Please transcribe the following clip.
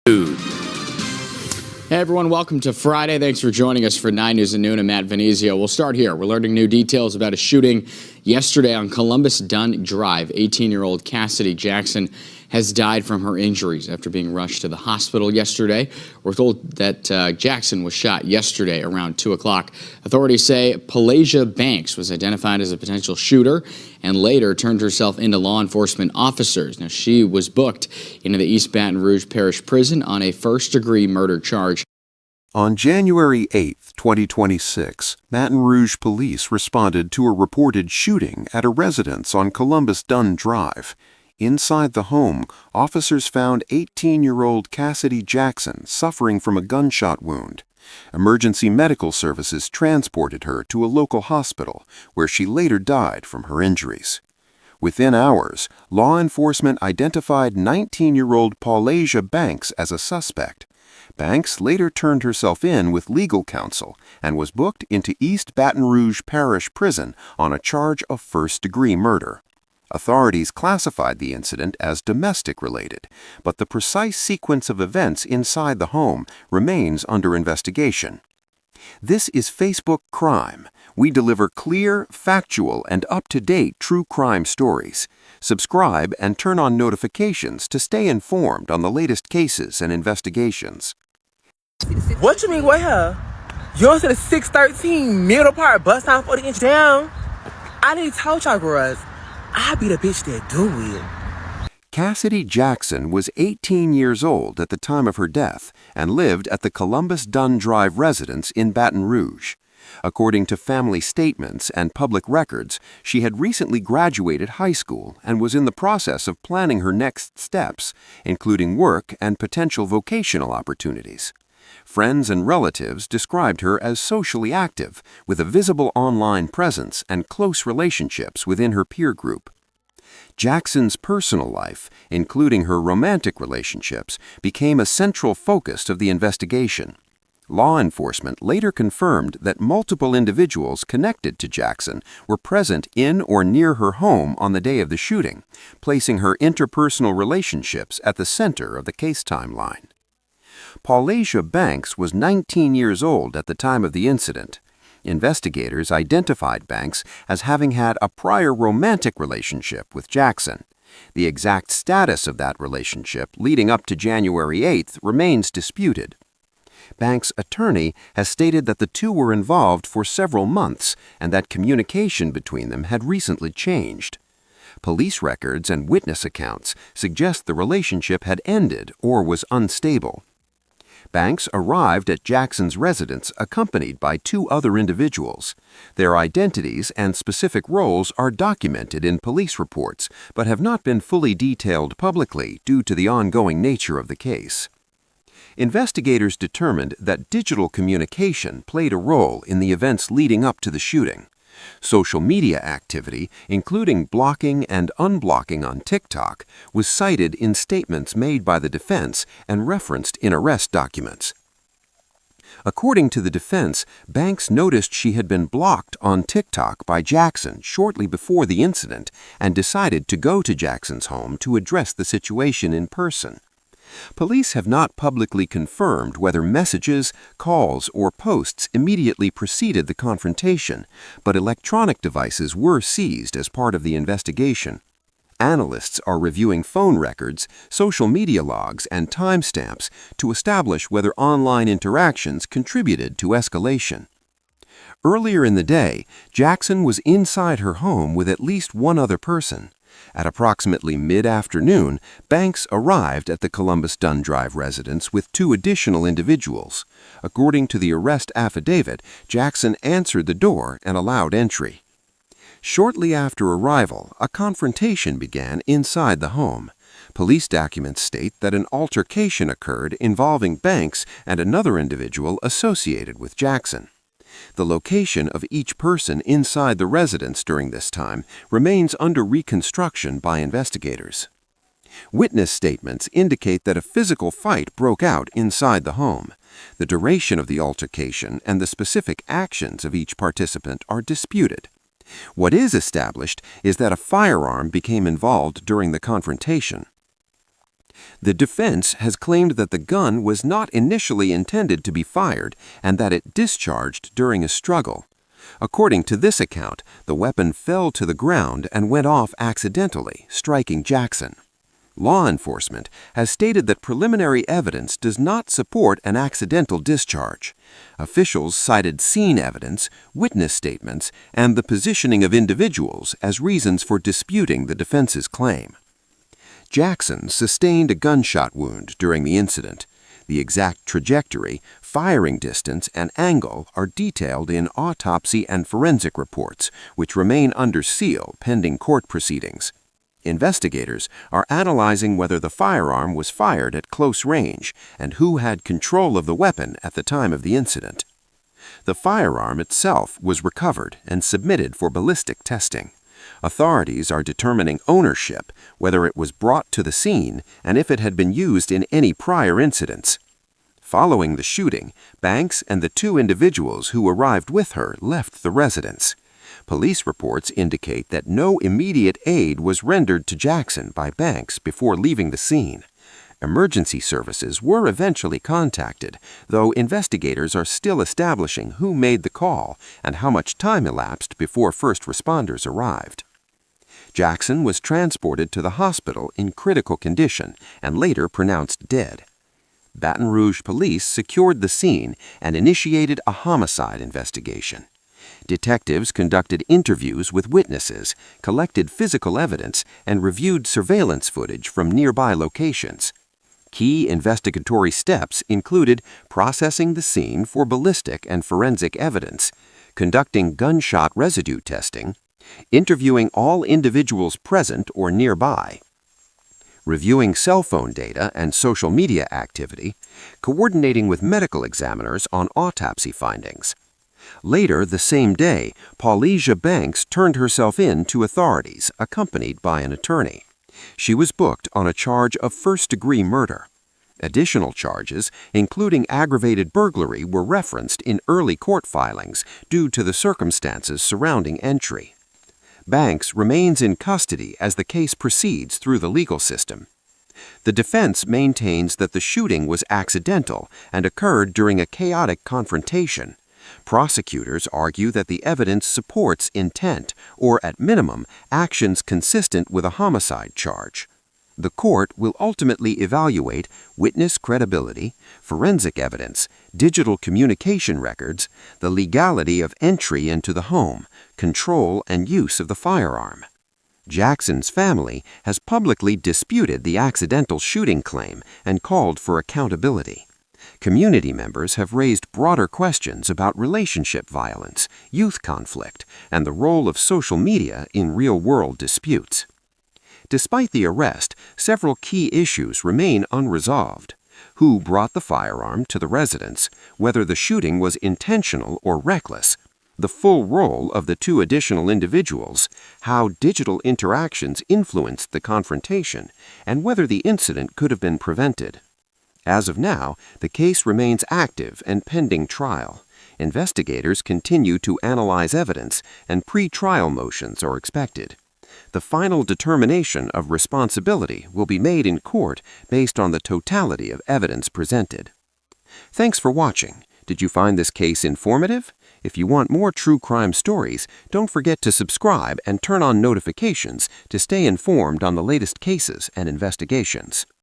Hey everyone, welcome to Friday. Thanks for joining us for 9 News at Noon. I'm Matt Venezio. We'll start here. We're learning new details about a shooting yesterday on Columbus Dunn Drive. 18-year-old Cassidy Jackson has died from her injuries after being rushed to the hospital yesterday. We're told that Jackson was shot yesterday around 2 o'clock. Authorities say Palasia Banks was identified as a potential shooter and later turned herself into law enforcement officers. Now, she was booked into the East Baton Rouge Parish Prison on a first-degree murder charge. On January 8, 2026, Baton Rouge police responded to a reported shooting at a residence on Columbus Dunn Drive. Inside the home, officers found 18-year-old Cassidy Jackson suffering from a gunshot wound. Emergency medical services transported her to a local hospital, where she later died from her injuries. Within hours, law enforcement identified 19-year-old Palasia Banks as a suspect. Banks later turned herself in with legal counsel and was booked into East Baton Rouge Parish Prison on a charge of first-degree murder. Authorities classified the incident as domestic-related, but the precise sequence of events inside the home remains under investigation. This is Facebook Crime. We deliver clear, factual, and up-to-date true crime stories. Subscribe and turn on notifications to stay informed on the latest cases and investigations. What you mean, where? You don't see the 613 Middle Park bus stop 40 inch down? I didn't tell y'all girls. I be the bitch that do it. Cassidy Jackson was 18 years old at the time of her death and lived at the Columbus Dunn Drive residence in Baton Rouge. According to family statements and public records, she had recently graduated high school and was in the process of planning her next steps, including work and potential vocational opportunities. Friends and relatives described her as socially active, with a visible online presence and close relationships within her peer group. Jackson's personal life, including her romantic relationships, became a central focus of the investigation. Law enforcement later confirmed that multiple individuals connected to Jackson were present in or near her home on the day of the shooting, placing her interpersonal relationships at the center of the case timeline. Palasia Banks was 19 years old at the time of the incident. Investigators identified Banks as having had a prior romantic relationship with Jackson. The exact status of that relationship leading up to January 8th remains disputed. Banks' attorney has stated that the two were involved for several months and that communication between them had recently changed. Police records and witness accounts suggest the relationship had ended or was unstable. Banks arrived at Jackson's residence accompanied by two other individuals. Their identities and specific roles are documented in police reports, but have not been fully detailed publicly due to the ongoing nature of the case. Investigators determined that digital communication played a role in the events leading up to the shooting. Social media activity, including blocking and unblocking on TikTok, was cited in statements made by the defense and referenced in arrest documents. According to the defense, Banks noticed she had been blocked on TikTok by Jackson shortly before the incident and decided to go to Jackson's home to address the situation in person. Police have not publicly confirmed whether messages, calls, or posts immediately preceded the confrontation, but electronic devices were seized as part of the investigation. Analysts are reviewing phone records, social media logs, and timestamps to establish whether online interactions contributed to escalation. Earlier in the day, Jackson was inside her home with at least one other person. At approximately mid-afternoon, Banks arrived at the Columbus Dunn Drive residence with two additional individuals. According to the arrest affidavit, Jackson answered the door and allowed entry. Shortly after arrival, a confrontation began inside the home. Police documents state that an altercation occurred involving Banks and another individual associated with Jackson. The location of each person inside the residence during this time remains under reconstruction by investigators. Witness statements indicate that a physical fight broke out inside the home. The duration of the altercation and the specific actions of each participant are disputed. What is established is that a firearm became involved during the confrontation. The defense has claimed that the gun was not initially intended to be fired and that it discharged during a struggle. According to this account, the weapon fell to the ground and went off accidentally, striking Jackson. Law enforcement has stated that preliminary evidence does not support an accidental discharge. Officials cited scene evidence, witness statements, and the positioning of individuals as reasons for disputing the defense's claim. Jackson sustained a gunshot wound during the incident. The exact trajectory, firing distance, and angle are detailed in autopsy and forensic reports, which remain under seal pending court proceedings. Investigators are analyzing whether the firearm was fired at close range and who had control of the weapon at the time of the incident. The firearm itself was recovered and submitted for ballistic testing. Authorities are determining ownership, whether it was brought to the scene, and if it had been used in any prior incidents. Following the shooting, Banks and the two individuals who arrived with her left the residence. Police reports indicate that no immediate aid was rendered to Jackson by Banks before leaving the scene. Emergency services were eventually contacted, though investigators are still establishing who made the call and how much time elapsed before first responders arrived. Jackson was transported to the hospital in critical condition and later pronounced dead. Baton Rouge police secured the scene and initiated a homicide investigation. Detectives conducted interviews with witnesses, collected physical evidence, and reviewed surveillance footage from nearby locations. Key investigatory steps included processing the scene for ballistic and forensic evidence, conducting gunshot residue testing, interviewing all individuals present or nearby, reviewing cell phone data and social media activity, coordinating with medical examiners on autopsy findings. Later the same day, Paulesia Banks turned herself in to authorities, accompanied by an attorney. She was booked on a charge of first-degree murder. Additional charges, including aggravated burglary, were referenced in early court filings due to the circumstances surrounding entry. Banks remains in custody as the case proceeds through the legal system. The defense maintains that the shooting was accidental and occurred during a chaotic confrontation. Prosecutors argue that the evidence supports intent, or at minimum, actions consistent with a homicide charge. The court will ultimately evaluate witness credibility, forensic evidence, digital communication records, the legality of entry into the home, control and use of the firearm. Jackson's family has publicly disputed the accidental shooting claim and called for accountability. Community members have raised broader questions about relationship violence, youth conflict, and the role of social media in real-world disputes. Despite the arrest, several key issues remain unresolved. Who brought the firearm to the residence, whether the shooting was intentional or reckless, the full role of the two additional individuals, how digital interactions influenced the confrontation, and whether the incident could have been prevented. As of now, the case remains active and pending trial. Investigators continue to analyze evidence, and pre-trial motions are expected. The final determination of responsibility will be made in court based on the totality of evidence presented. Thanks for watching. Did you find this case informative? If you want more true crime stories, don't forget to subscribe and turn on notifications to stay informed on the latest cases and investigations.